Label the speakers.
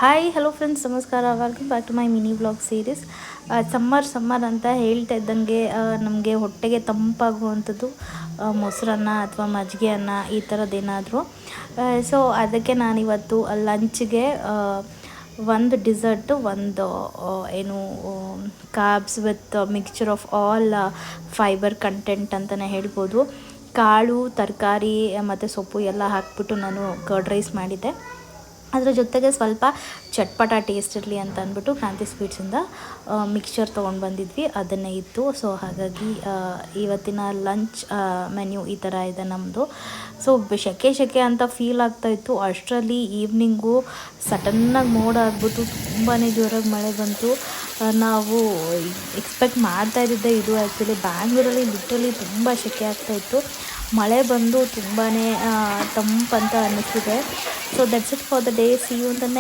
Speaker 1: Hi hello friends, ನಮಸ್ಕಾರ. Welcome back to my mini vlog series. Summer ಅಂತ ಹೇಳ್ತಾ ಇದ್ದಂಗೆ ನಮಗೆ ಹೊಟ್ಟೆಗೆ ತಂಪಾಗುವಂಥದ್ದು ಮೊಸರನ್ನ ಅಥವಾ ಮಜ್ಜಿಗೆ ಅನ್ನ ಈ ಥರದ್ದೇನಾದರೂ. ಸೊ ಅದಕ್ಕೆ ನಾನಿವತ್ತು ಲಂಚ್ಗೆ ಒಂದು ಡಿಸರ್ಟು, ಒಂದು ಏನು carbs with mixture of all fibre content ಅಂತಲೇ ಹೇಳ್ಬೋದು. ಕಾಳು, ತರಕಾರಿ ಮತ್ತು ಸೊಪ್ಪು ಎಲ್ಲ ಹಾಕ್ಬಿಟ್ಟು ನಾನು ಕರ್ಡ್ ರೈಸ್ ಮಾಡಿದ್ದೆ. ಅದ್ರ ಜೊತೆಗೆ ಸ್ವಲ್ಪ ಚಟ್ಪಟ ಟೇಸ್ಟ್ ಇರಲಿ ಅಂತ ಅಂದ್ಬಿಟ್ಟು ಕ್ರಾಂತಿ ಸ್ವೀಟ್ಸಿಂದ ಮಿಕ್ಸ್ಚರ್ ತೊಗೊಂಡು ಬಂದಿದ್ವಿ, ಅದನ್ನೇ ಇತ್ತು. ಸೊ ಹಾಗಾಗಿ ಇವತ್ತಿನ ಲಂಚ್ ಮೆನ್ಯೂ ಈ ಥರ ಇದೆ ನಮ್ಮದು. ಸೊ ಸೆಕೆ ಅಂತ ಫೀಲ್ ಆಗ್ತಾಯಿತ್ತು. ಅಷ್ಟರಲ್ಲಿ ಈವ್ನಿಂಗು ಸಡನ್ನಾಗಿ ಮೋಡ ಆಗ್ಬಿಟ್ಟು ತುಂಬಾ ಜೋರಾಗಿ ಮಳೆ ಬಂತು. ನಾವು ಎಕ್ಸ್ಪೆಕ್ಟ್ ಮಾಡ್ತಾ ಇದ್ದಿದ್ದೆ ಇದು. ಆ್ಯಕ್ಚುಲಿ ಬ್ಯಾಂಗ್ಳೂರಲ್ಲಿ ಲಿಟ್ರಲಿ ತುಂಬ ಸೆಕೆ ಆಗ್ತಾಯಿತ್ತು. ಮಳೆ ಬಂದು ತುಂಬಾ ತಂಪಂತ ಅನ್ನಿಸ್ತಿದೆ. So that's it for the day. See you in the